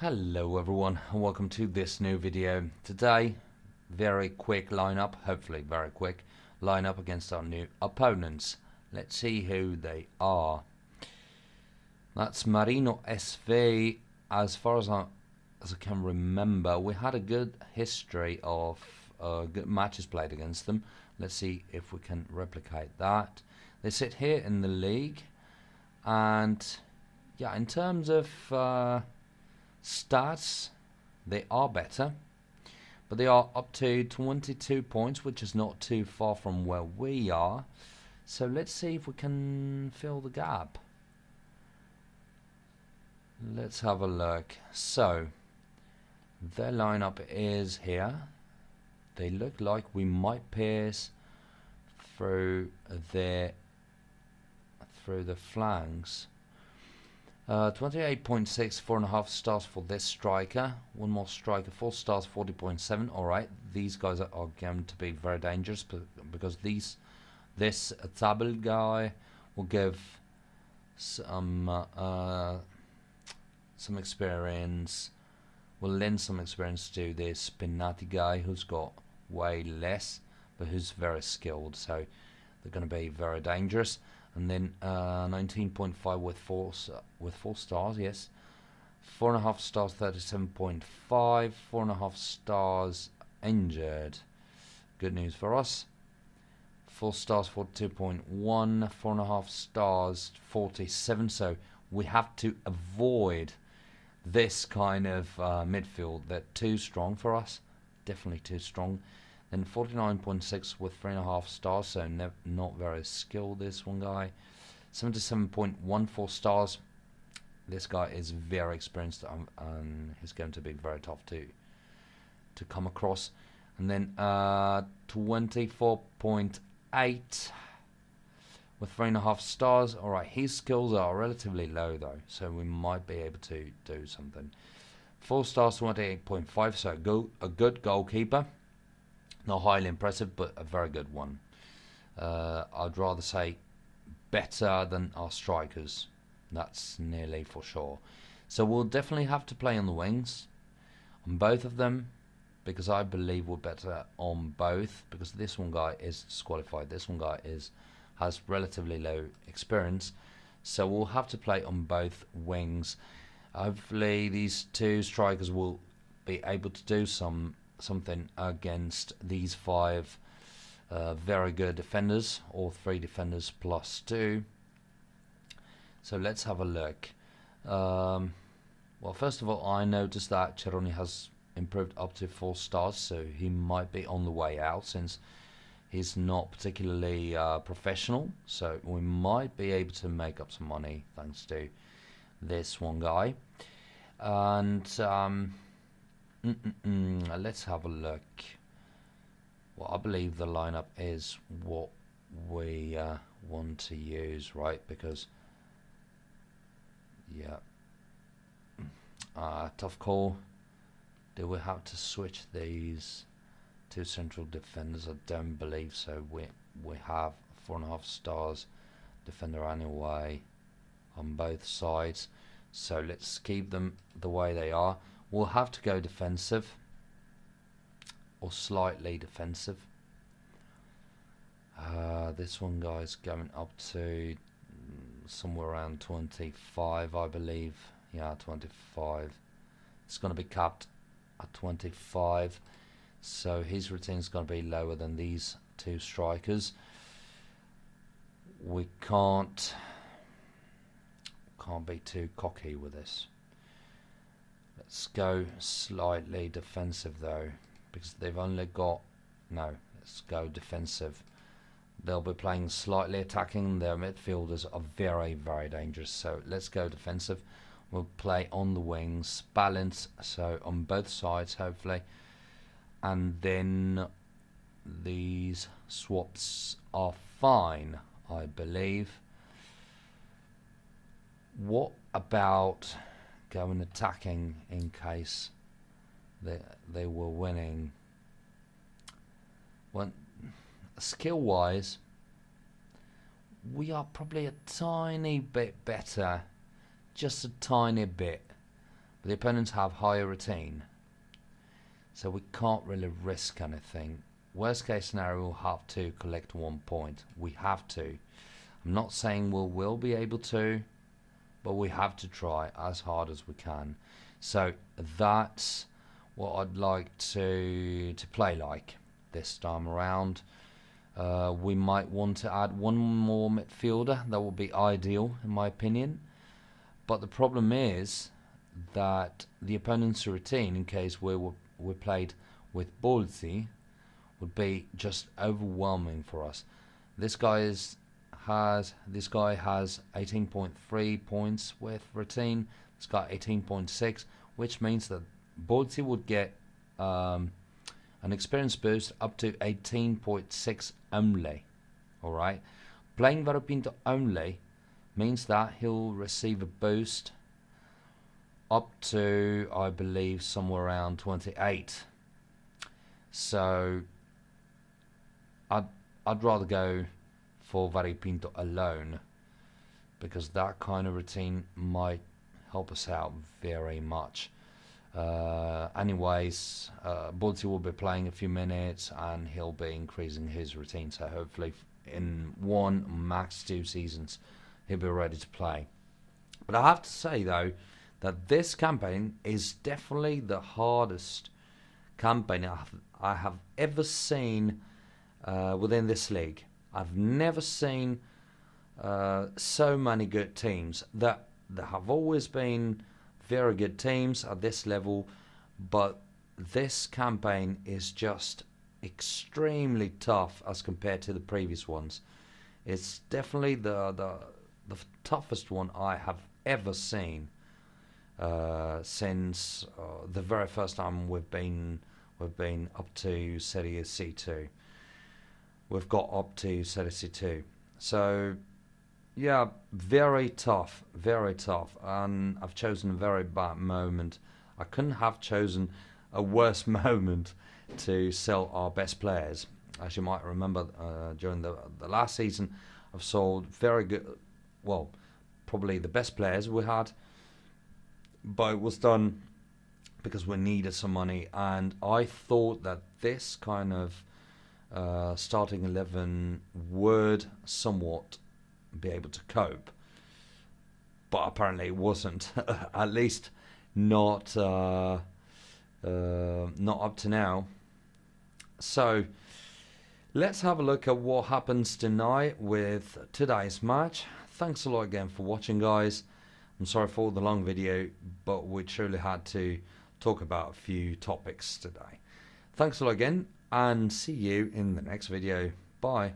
Hello everyone and welcome to this new video. Today, very quick lineup, hopefully very quick lineup against our new opponents. Let's see who they are. That's Marino SV. As far as I can remember, we had a good history of good matches played against them. Let's see if we can replicate that. They sit here in the league, and yeah, in terms of stats, they are better, but they are up to 22 points, which is not too far from where we are. So let's see if we can fill the gap. Let's have a look. So their lineup is here. They look like we might pierce through the flanks. 28.6, 4.5 stars for this striker. One more striker, 4 stars, 40.7. Alright, these guys are going to be very dangerous because this table guy will give some experience, will lend some experience to this Spinati guy who's got way less, but who's very skilled, so they're going to be very dangerous. And then 19.5 with four stars, yes. 4.5 stars, 37.5. 4.5 stars injured. Good news for us. 4 stars, 42.1. 4.5 stars, 47. So we have to avoid this kind of midfield. They're too strong for us. Definitely too strong. Then 49.6 with 3.5 stars, so not very skilled, this one guy. 77.14 stars. This guy is very experienced, and he's going to be very tough to come across. And then 24.8 with 3.5 stars. Alright, his skills are relatively low though, so we might be able to do something. 4 stars, 28.5, so a good goalkeeper. Not highly impressive, but a very good one. I'd rather say better than our strikers. That's nearly for sure. So we'll definitely have to play on the wings, on both of them, because I believe we're better on both. Because this one guy is disqualified. This one guy has relatively low experience. So we'll have to play on both wings. Hopefully these two strikers will be able to do something against these 5 very good defenders, or 3 defenders plus 2. So let's have a look. Well, first of all, I noticed that Cerrone has improved up to 4 stars, so he might be on the way out since he's not particularly professional. So we might be able to make up some money thanks to this one guy. And let's have a look. Well, I believe the lineup is what we want to use, right? Because, yeah, tough call. Do we have to switch these 2 central defenders? I don't believe so. We have 4.5 stars defender anyway on both sides, so let's keep them the way they are. We'll have to go defensive, or slightly defensive. This one guy's going up to somewhere around 25, I believe. Yeah, 25. It's going to be capped at 25, so his routine's going to be lower than these 2 strikers. We can't be too cocky with this. Let's go slightly defensive though, because they've only got... No, let's go defensive. They'll be playing slightly attacking. Their midfielders are very, very dangerous, so let's go defensive. We'll play on the wings, balance, so on both sides hopefully. And then these swaps are fine, I believe. What about going attacking in case they were winning? Well, skill wise, we are probably a tiny bit better, just a tiny bit, but the opponents have higher routine, so we can't really risk anything. Worst case scenario, we'll have to collect 1 point. We have to. I'm not saying we will be able to, but we have to try as hard as we can. So that's what I'd like to play like this time around. We might want to add one more midfielder. That would be ideal in my opinion. But the problem is that the opponent's routine, in case we played with Bolzi, would be just overwhelming for us. This guy has 18.3 points with routine. It's got 18.6, which means that Bolzi would get an experience boost up to 18.6 only. Alright, playing Variopinto only means that he'll receive a boost up to, I believe, somewhere around 28. So I'd rather go for Variopinto alone, because that kind of routine might help us out very much. Anyways, Bolzi will be playing a few minutes and he'll be increasing his routine, so hopefully in 1 max 2 seasons he'll be ready to play. But I have to say though that this campaign is definitely the hardest campaign I have ever seen within this league. I've never seen so many good teams. There have always been very good teams at this level, but this campaign is just extremely tough as compared to the previous ones. It's definitely the toughest one I have ever seen since the very first time we've been up to Serie C2. We've got up to Serie C2. So yeah, very tough, and I've chosen a very bad moment. I couldn't have chosen a worse moment to sell our best players. As you might remember, during the last season, I've sold very good, well, probably the best players we had, but it was done because we needed some money, and I thought that this kind of starting 11 would somewhat be able to cope, but apparently it wasn't. At least not up to now. So let's have a look at what happens tonight with today's match. Thanks a lot again for watching, guys. I'm sorry for the long video, but we truly had to talk about a few topics today. Thanks a lot again, and see you in the next video. Bye.